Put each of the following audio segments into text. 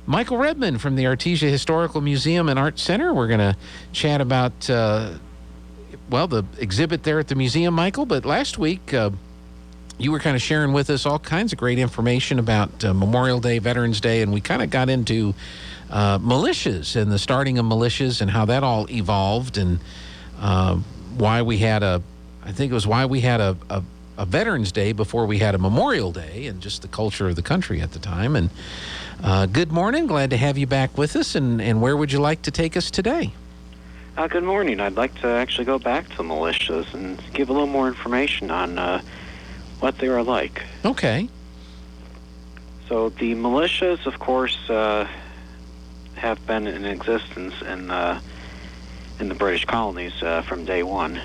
Michael Rebman from the Artesia Historical Museum and Art Center. We're going to chat about, the exhibit there at the museum, Michael. But last week, you were kind of sharing with us all kinds of great information about Memorial Day, Veterans Day, and we kind of got into militias and the starting of militias and how that all evolved, and why we had a Veterans Day before we had a Memorial Day, and just the culture of the country at the time. And good morning. Glad to have you back with us. And where would you like to take us today? Good morning. I'd like to actually go back to the militias and give a little more information on what they were like. Okay. So the militias, of course, have been in existence in the British colonies from day one.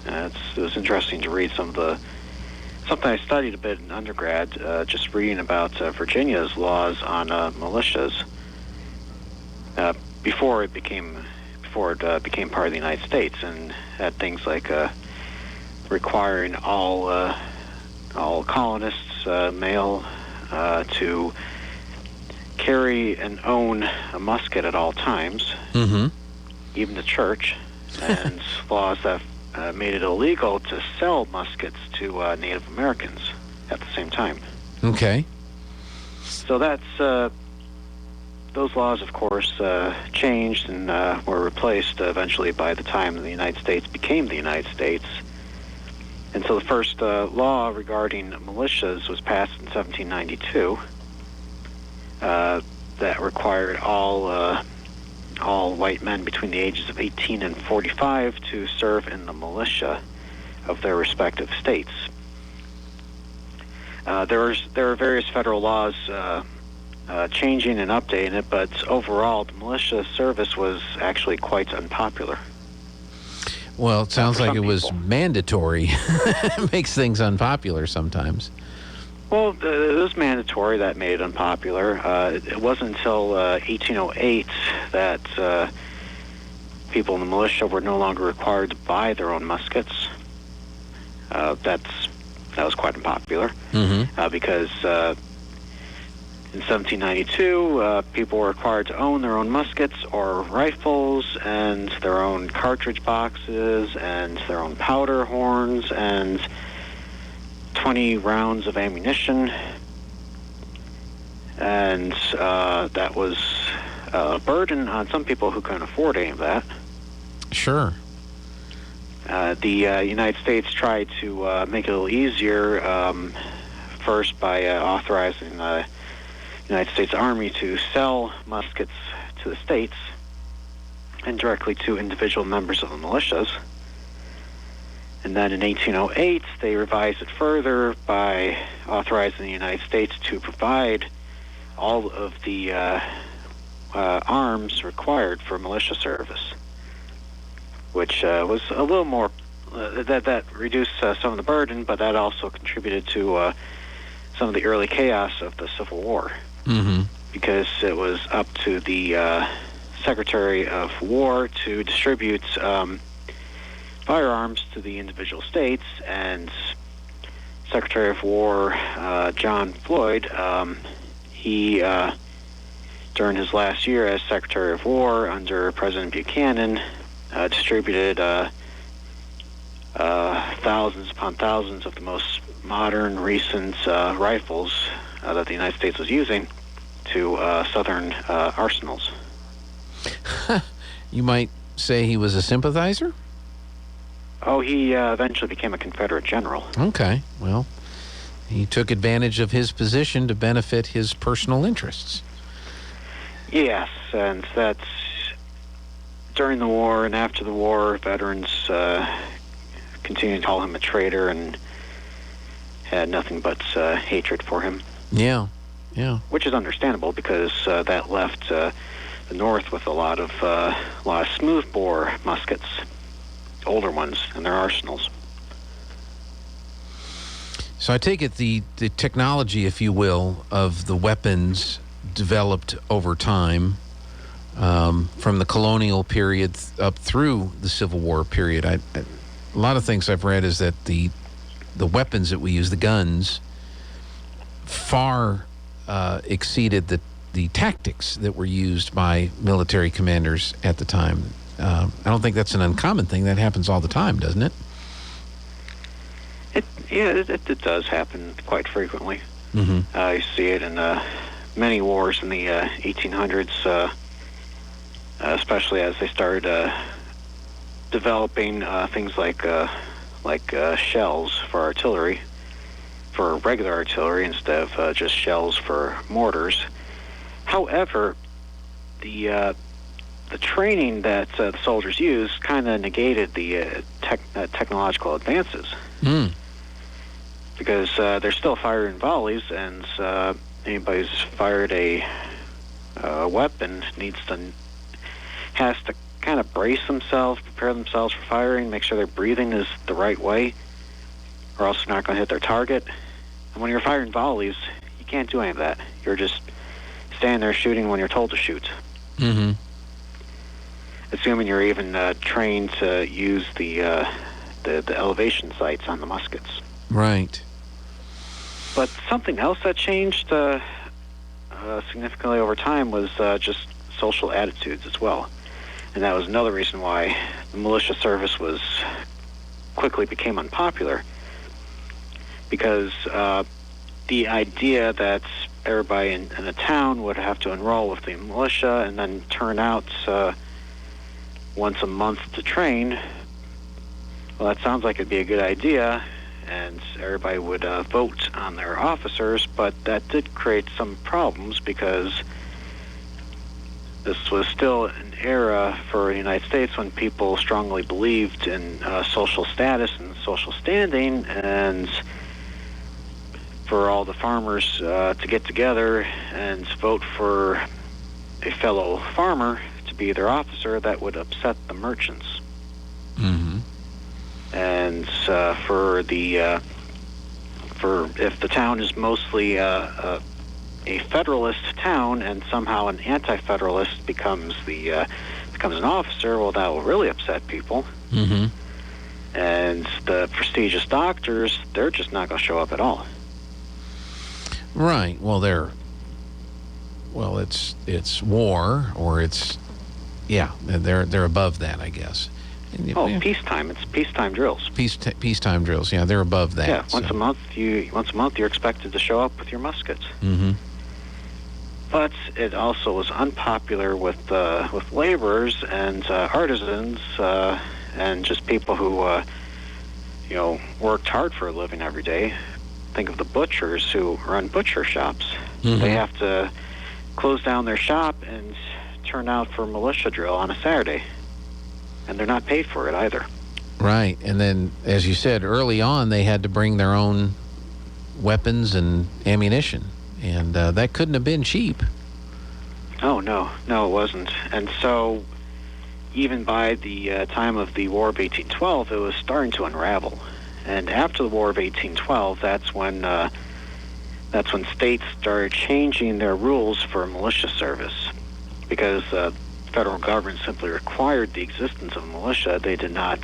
It was interesting to read something I studied a bit in undergrad, just reading about Virginia's laws on militias before it became part of the United States, and had things like requiring all colonists, male, to carry and own a musket at all times, even the church, and laws that made it illegal to sell muskets to Native Americans at the same time. Okay. So that's those laws, of course, changed and were replaced eventually by the time the United States became the United States. And so the first law regarding militias was passed in 1792 that required all white men between the ages of 18 and 45 to serve in the militia of their respective states. There were various federal laws changing and updating it, but overall, the militia service was actually quite unpopular. Well, it sounds like it was mandatory. It makes things unpopular sometimes. Well, it was mandatory. That made it unpopular. It wasn't until 1808 that people in the militia were no longer required to buy their own muskets. That was quite unpopular, because in 1792, people were required to own their own muskets or rifles, and their own cartridge boxes, and their own powder horns, and 20 rounds of ammunition. And that was a burden on some people who couldn't afford any of that. Sure. The United States tried to make it a little easier, first by authorizing the United States Army to sell muskets to the states and directly to individual members of the militias. And then in 1808, they revised it further by authorizing the United States to provide all of the arms required for militia service, which was a little more, that reduced some of the burden, but that also contributed to some of the early chaos of the Civil War, because it was up to the Secretary of War to distribute firearms to the individual states, and Secretary of War John Floyd, he during his last year as Secretary of War under President Buchanan, distributed thousands upon thousands of the most modern, recent rifles that the United States was using to southern arsenals. You might say he was a sympathizer? Oh, he eventually became a Confederate general. Okay, well, he took advantage of his position to benefit his personal interests. Yes, and that's during the war and after the war, veterans continued to call him a traitor and had nothing but hatred for him. Yeah. Which is understandable, because that left the North with a lot of smoothbore muskets, older ones, in their arsenals. So I take it the technology, if you will, of the weapons developed over time, from the colonial period up through the Civil War period. A lot of things I've read is that the weapons that we use, the guns, far exceeded the the tactics that were used by military commanders at the time. I don't think that's an uncommon thing. That happens all the time, doesn't it? It does happen quite frequently. Mm-hmm. You see it in many wars in the 1800s, especially as they started developing things like shells for artillery, for regular artillery instead of just shells for mortars. However, the training that the soldiers used kind of negated the technological advances. Mm. Because they're still firing volleys, and anybody who's fired a weapon has to kind of brace themselves, prepare themselves for firing, make sure their breathing is the right way, or else they're not going to hit their target. And when you're firing volleys, you can't do any of that. You're just standing there shooting when you're told to shoot. Mm-hmm. Assuming you're even trained to use the elevation sights on the muskets. Right. But something else that changed significantly over time was just social attitudes as well. And that was another reason why the militia service quickly became unpopular. Because the idea that everybody in a town would have to enroll with the militia and then turn out once a month to train, well, that sounds like it'd be a good idea, and everybody would vote on their officers, but that did create some problems because this was still an era for the United States when people strongly believed in social status and social standing, and for all the farmers to get together and vote for a fellow farmer to be their officer, that would upset the merchants. Mm-hmm. And for if the town is mostly a federalist town and somehow an anti-federalist becomes an officer, well, that will really upset people. Mm-hmm. And the prestigious doctors, they're just not going to show up at all. Right. Well, it's war, or they're above that, I guess. And, peacetime. It's peacetime drills. Peacetime drills. Yeah, they're above that. Yeah, once a month you're expected to show up with your muskets. Mm-hmm. But it also was unpopular with laborers and artisans and just people who worked hard for a living every day. Think of the butchers who run butcher shops. Mm-hmm. They have to close down their shop and turn out for militia drill on a Saturday. And they're not paid for it either. Right. And then, as you said, early on, they had to bring their own weapons and ammunition. And that couldn't have been cheap. Oh, no, it wasn't. And so, even by the time of the War of 1812, it was starting to unravel. And after the War of 1812, that's when states started changing their rules for militia service, because the federal government simply required the existence of a militia. They did not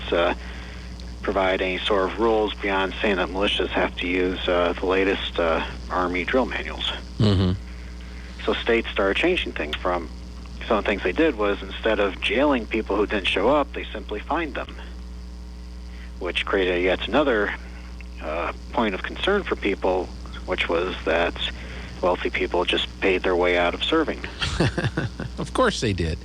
provide any sort of rules beyond saying that militias have to use the latest Army drill manuals. Mm-hmm. So states started changing things. Some of the things they did was, instead of jailing people who didn't show up, they simply fined them, which created yet another point of concern for people, which was that wealthy people just paid their way out of serving. Of course they did.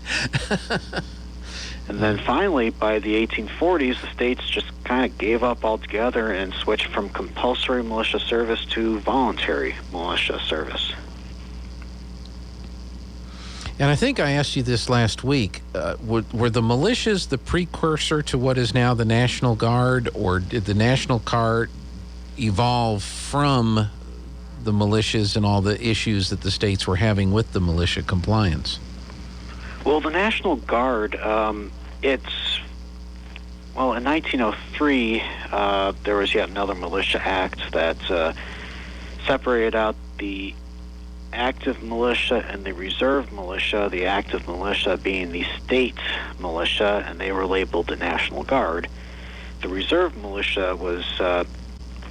And then finally, by the 1840s, the states just kind of gave up altogether and switched from compulsory militia service to voluntary militia service. And I think I asked you this last week. Were the militias the precursor to what is now the National Guard, or did the National Guard evolve from the militias and all the issues that the states were having with the militia compliance? Well, the National Guard, in 1903, there was yet another militia act that separated out the active militia and the reserve militia, the active militia being the state militia, and they were labeled the National Guard. The reserve militia was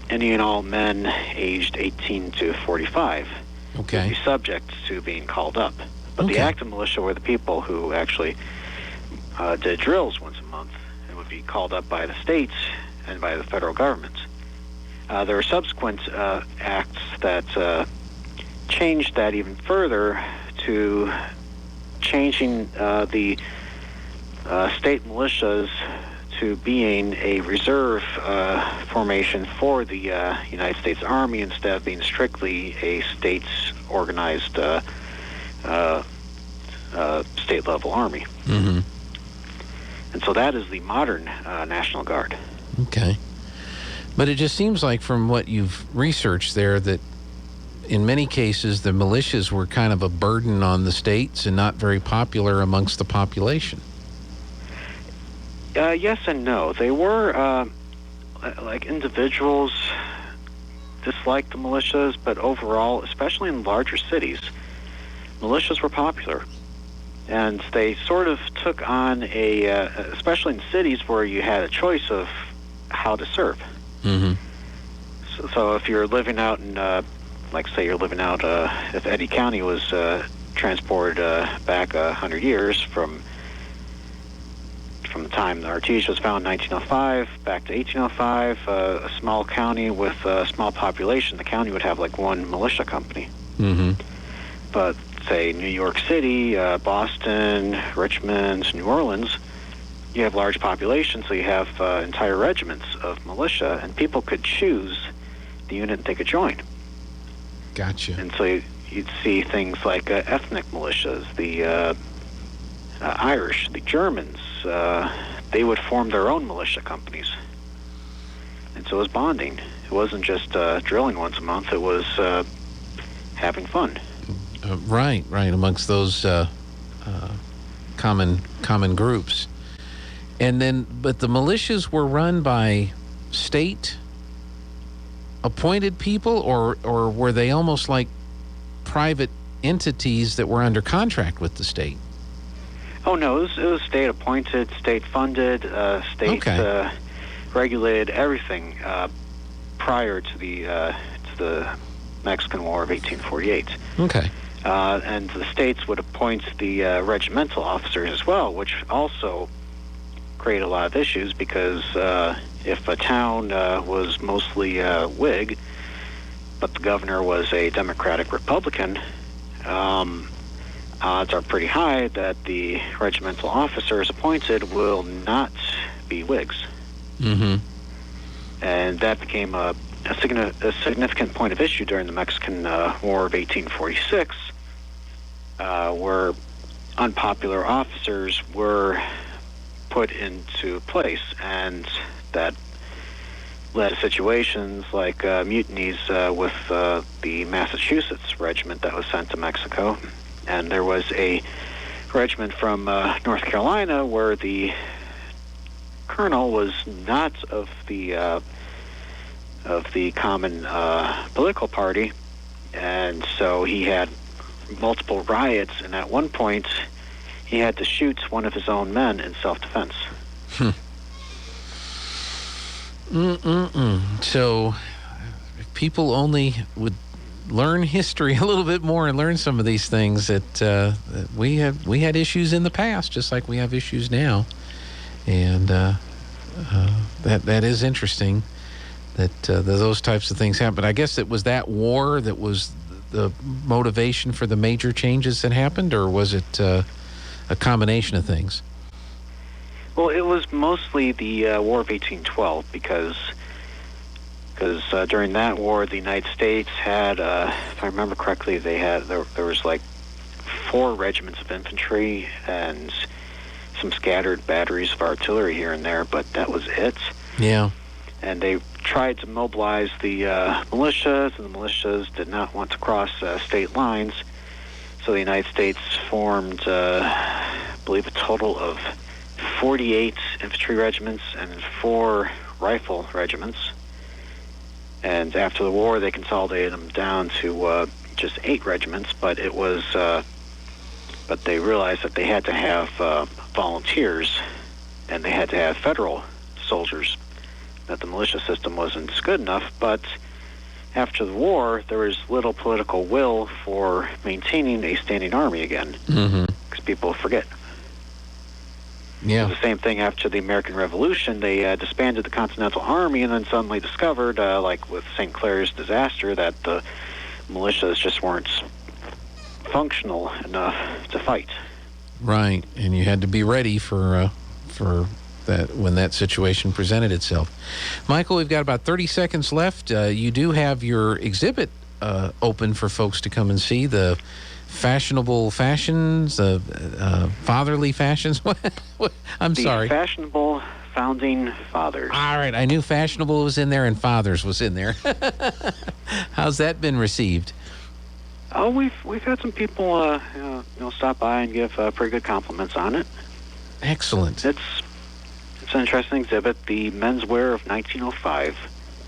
any and all men aged 18 to 45. Okay. would be subject to being called up. But the active militia were the people who actually did drills once a month and would be called up by the states and by the federal government. There were subsequent acts that changed that even further to changing the state militias to being a reserve formation for the United States Army instead of being strictly a states-organized state-level army. Mm-hmm. And so that is the modern National Guard. Okay. But it just seems like from what you've researched there that in many cases the militias were kind of a burden on the states and not very popular amongst the population. Yes and no. They were, like individuals disliked the militias, but overall, especially in larger cities, militias were popular. And they sort of took on especially in cities where you had a choice of how to serve. Mm-hmm. So if you're living out in, like say you're living out, if Eddy County was transported back 100 years from the time the Artesia was found in 1905 back to 1805, a small county with a small population, the county would have like one militia company. Mm-hmm. But say New York City, Boston, Richmond, New Orleans, you have large populations, so you have entire regiments of militia, and people could choose the unit they could join. Gotcha. And so you'd see things like ethnic militias, the Irish, the Germans, they would form their own militia companies. And so it was bonding. It wasn't just drilling once a month, it was having fun. Right, amongst those common groups. And then, but the militias were run by state appointed people, or were they almost like private entities that were under contract with the state? Oh no, it was state appointed, state funded, state regulated everything prior to the Mexican War of 1848. Okay. And the states would appoint the regimental officers as well, which also created a lot of issues because if a town was mostly Whig, but the governor was a Democratic Republican, odds are pretty high that the regimental officers appointed will not be Whigs. Mm-hmm. And that became a significant point of issue during the Mexican War of 1846, where unpopular officers were put into place, and that led to situations like mutinies with the Massachusetts regiment that was sent to Mexico. And there was a regiment from North Carolina where the colonel was not of the common political party, and so he had multiple riots, and at one point he had to shoot one of his own men in self-defense. So if people only would learn history a little bit more and learn some of these things, that we had issues in the past just like we have issues now, and that is interesting that those types of things happen. I guess it was that war that was the motivation for the major changes that happened, or was it a combination of things? Well, it was mostly the War of 1812 because during that war, the United States had, if I remember correctly, there was like 4 regiments of infantry and some scattered batteries of artillery here and there, but that was it. Yeah. And they tried to mobilize the militias, and the militias did not want to cross state lines, so the United States formed, I believe, a total of 48 infantry regiments and 4 rifle regiments. And after the war, they consolidated them down to just 8 regiments. But it was, but they realized that they had to have volunteers, and they had to have federal soldiers. That the militia system wasn't good enough. But after the war, there was little political will for maintaining a standing army again, because people forget. Yeah. The same thing after the American Revolution. They disbanded the Continental Army and then suddenly discovered, like with St. Clair's disaster, that the militias just weren't functional enough to fight. Right, and you had to be ready for that when that situation presented itself. Michael, we've got about 30 seconds left. You do have your exhibit open for folks to come and see, the fashionable fashions, fatherly fashions. I'm sorry. The fashionable founding fathers. All right, I knew fashionable was in there and fathers was in there. How's that been received? Oh, we've had some people stop by and give pretty good compliments on it. Excellent. It's an interesting exhibit. The menswear of 1905.